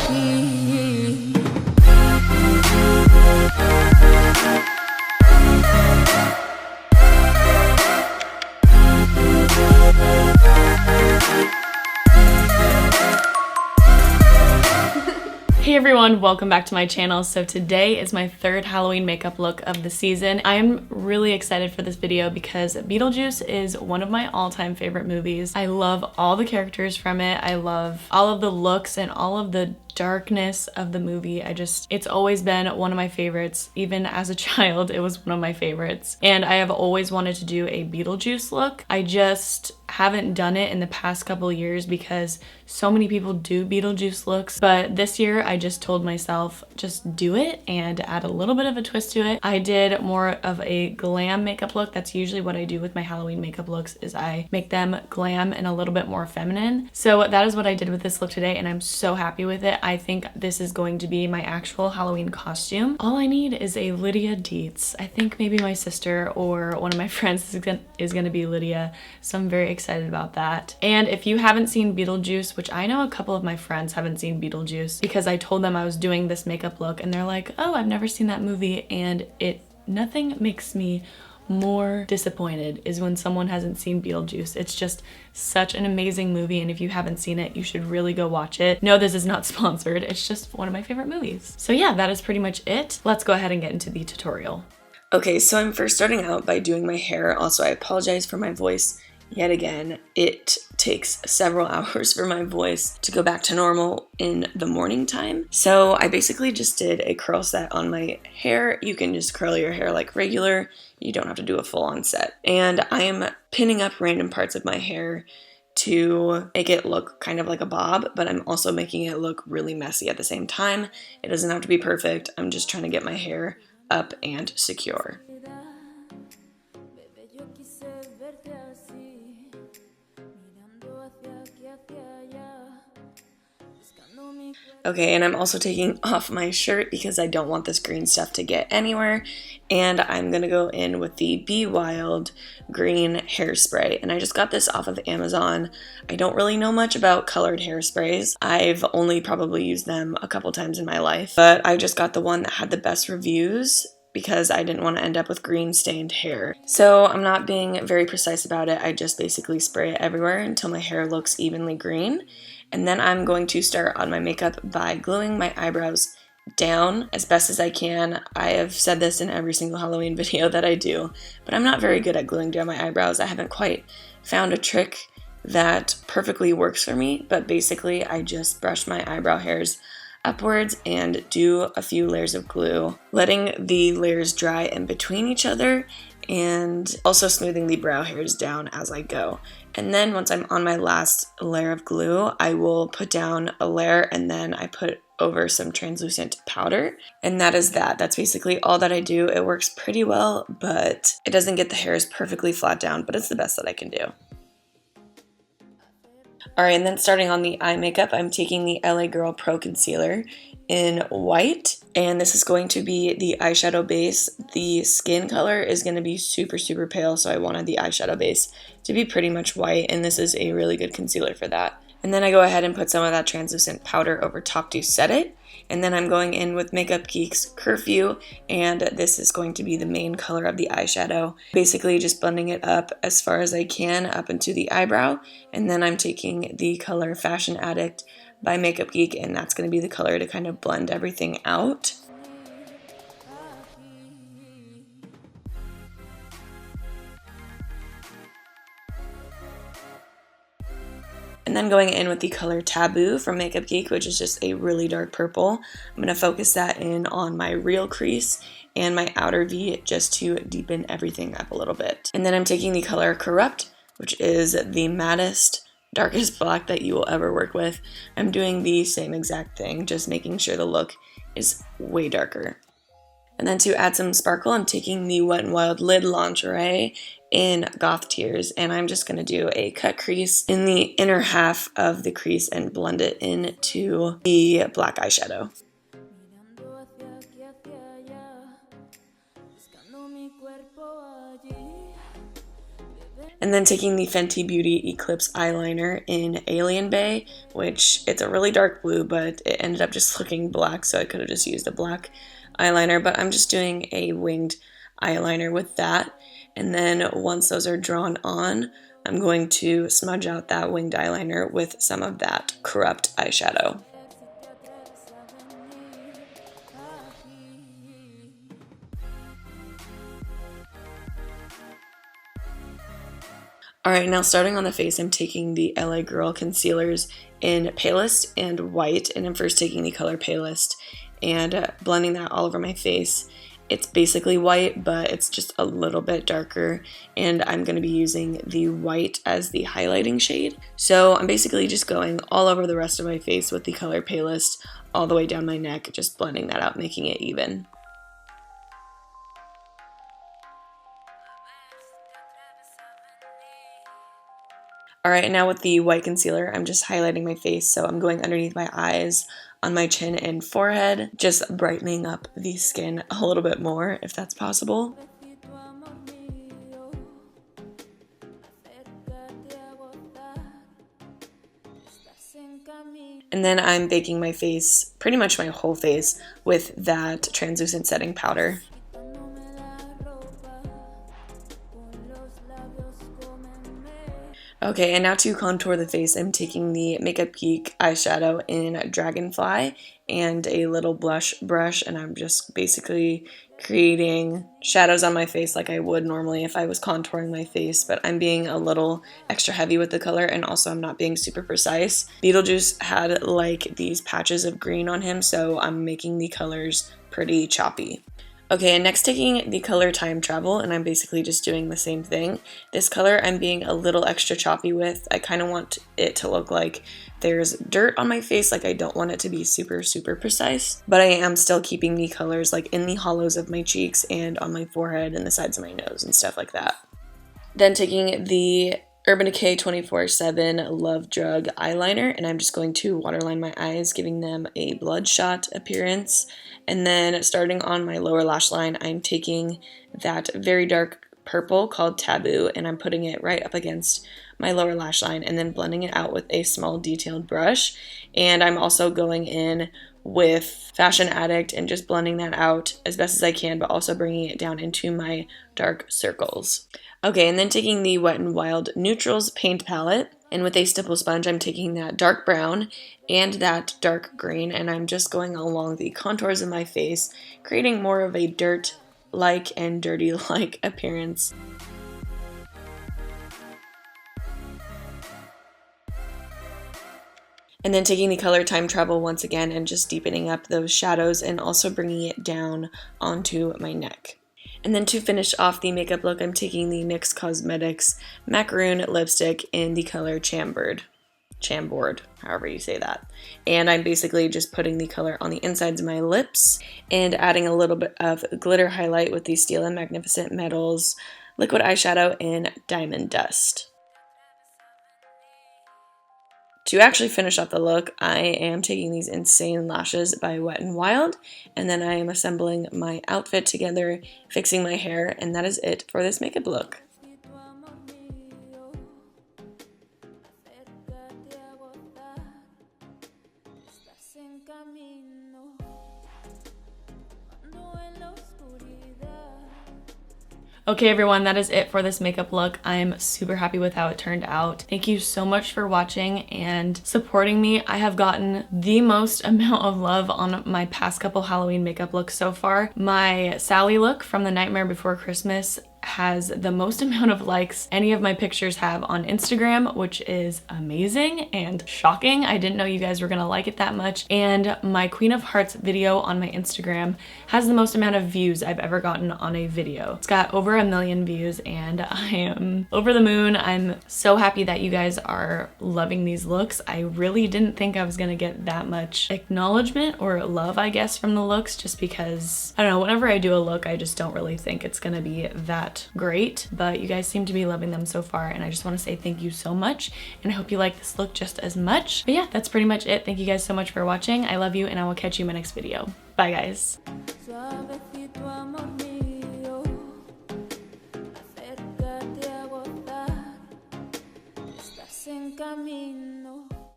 Hey everyone, welcome back to my channel. So today is my third Halloween makeup look of the season. I am really excited for this video because Beetlejuice is one of my all-time favorite movies. I love all the characters from it. I love all of the looks and all of the darkness of the movie. It's always been one of my favorites. Even as a child, it was one of my favorites. And I have always wanted to do a Beetlejuice look. I just haven't done it in the past couple years because so many people do Beetlejuice looks. But this year I just told myself, just do it and add a little bit of a twist to it. I did more of a glam makeup look. That's usually what I do with my Halloween makeup looks, is I make them glam and a little bit more feminine. So that is what I did with this look today, and I'm so happy with it. I think this is going to be my actual Halloween costume. All I need is a Lydia Dietz. I think maybe my sister or one of my friends is gonna be Lydia, so I'm very excited about that. And if you haven't seen Beetlejuice, which I know a couple of my friends haven't seen Beetlejuice because I told them I was doing this makeup look and they're like, oh, I've never seen that movie, and nothing makes me more disappointed is when someone hasn't seen Beetlejuice. It's just such an amazing movie, and if you haven't seen it, you should really go watch it. No, this is not sponsored. It's just one of my favorite movies. So yeah, that is pretty much it. Let's go ahead and get into the tutorial. Okay, so I'm first starting out by doing my hair. Also, I apologize for my voice yet again. It takes several hours for my voice to go back to normal in the morning time. So I basically just did a curl set on my hair. You can just curl your hair like regular. You don't have to do a full-on set. And I am pinning up random parts of my hair to make it look kind of like a bob, but I'm also making it look really messy at the same time. It doesn't have to be perfect. I'm just trying to get my hair up and secure. Okay, and I'm also taking off my shirt because I don't want this green stuff to get anywhere. And I'm gonna go in with the Be Wild green hairspray. And I just got this off of Amazon. I don't really know much about colored hairsprays. I've only probably used them a couple times in my life. But I just got the one that had the best reviews because I didn't want to end up with green stained hair. So I'm not being very precise about it. I just basically spray it everywhere until my hair looks evenly green. And then I'm going to start on my makeup by gluing my eyebrows down as best as I can. I have said this in every single Halloween video that I do, but I'm not very good at gluing down my eyebrows. I haven't quite found a trick that perfectly works for me, but basically I just brush my eyebrow hairs upwards and do a few layers of glue, letting the layers dry in between each other and also smoothing the brow hairs down as I go. And then once I'm on my last layer of glue, I will put down a layer and then I put over some translucent powder. And that is that. That's basically all that I do. It works pretty well, but it doesn't get the hairs perfectly flat down, but it's the best that I can do. Alright, and then starting on the eye makeup, I'm taking the LA Girl Pro Concealer in white, and this is going to be the eyeshadow base. The skin color is going to be super, super pale, so I wanted the eyeshadow base to be pretty much white, and this is a really good concealer for that. And then I go ahead and put some of that translucent powder over top to set it. And then I'm going in with Makeup Geek's Curfew, and this is going to be the main color of the eyeshadow. Basically just blending it up as far as I can up into the eyebrow. And then I'm taking the color Fashion Addict by Makeup Geek, and that's going to be the color to kind of blend everything out. And then going in with the color Taboo from Makeup Geek, which is just a really dark purple. I'm going to focus that in on my real crease and my outer V just to deepen everything up a little bit. And then I'm taking the color Corrupt, which is the mattest, darkest black that you will ever work with. I'm doing the same exact thing, just making sure the look is way darker. And then to add some sparkle, I'm taking the Wet n Wild Lid Lingerie in Goth Tears, and I'm just going to do a cut crease in the inner half of the crease and blend it into the black eyeshadow. And then taking the Fenty Beauty Eclipse eyeliner in Alien Bay, which it's a really dark blue, but it ended up just looking black, so I could have just used a black eyeliner, but I'm just doing a winged eyeliner with that. And then once those are drawn on, I'm going to smudge out that winged eyeliner with some of that corrupt eyeshadow. Alright, now starting on the face, I'm taking the LA Girl concealers in Palest and white, and I'm first taking the color Palest and blending that all over my face. It's basically white, but it's just a little bit darker, and I'm going to be using the white as the highlighting shade. So I'm basically just going all over the rest of my face with the color Palest, all the way down my neck, just blending that out, making it even. Alright, now with the white concealer, I'm just highlighting my face, so I'm going underneath my eyes, on my chin and forehead, just brightening up the skin a little bit more, if that's possible. And then I'm baking my face, pretty much my whole face, with that translucent setting powder. Okay, and now to contour the face, I'm taking the Makeup Geek eyeshadow in Dragonfly and a little blush brush, and I'm just basically creating shadows on my face like I would normally if I was contouring my face, but I'm being a little extra heavy with the color, and also I'm not being super precise. Beetlejuice had like these patches of green on him, so I'm making the colors pretty choppy. Okay, and next taking the color Time Travel, and I'm basically just doing the same thing. This color I'm being a little extra choppy with. I kind of want it to look like there's dirt on my face, like I don't want it to be super precise, but I am still keeping the colors like in the hollows of my cheeks and on my forehead and the sides of my nose and stuff like that. Then taking the Urban Decay 24/7 Love Drug eyeliner, and I'm just going to waterline my eyes, giving them a bloodshot appearance. And then starting on my lower lash line, I'm taking that very dark purple called Taboo, and I'm putting it right up against my lower lash line and then blending it out with a small detailed brush. And I'm also going in with Fashion Addict and just blending that out as best as I can, but also bringing it down into my dark circles. Okay, and then taking the Wet n Wild Neutrals paint palette, and with a stipple sponge, I'm taking that dark brown and that dark green, and I'm just going along the contours of my face, creating more of a dirt-like and dirty-like appearance. And then taking the color Time Travel once again and just deepening up those shadows and also bringing it down onto my neck. And then to finish off the makeup look, I'm taking the NYX Cosmetics Macaron lipstick in the color Chambord, however you say that. And I'm basically just putting the color on the insides of my lips and adding a little bit of glitter highlight with the Stila Magnificent Metals liquid eyeshadow in Diamond Dust. To actually finish up the look, I am taking these Insane Lashes by Wet n Wild, and then I am assembling my outfit together, fixing my hair, and that is it for this makeup look. Okay everyone, that is it for this makeup look. I am super happy with how it turned out. Thank you so much for watching and supporting me. I have gotten the most amount of love on my past couple Halloween makeup looks so far. My Sally look from The Nightmare Before Christmas has the most amount of likes any of my pictures have on Instagram, which is amazing and shocking. I didn't know you guys were gonna like it that much. And my Queen of Hearts video on my Instagram has the most amount of views I've ever gotten on a video. It's got over 1 million views and I am over the moon. I'm so happy that you guys are loving these looks. I really didn't think I was gonna get that much acknowledgement or love, I guess, from the looks, just because, I don't know, whenever I do a look, I just don't really think it's gonna be that great, but you guys seem to be loving them so far, and I just want to say thank you so much, and I hope you like this look just as much. But yeah, that's pretty much it. Thank you guys so much for watching. I love you, and I will catch you in my next video. Bye guys. camino.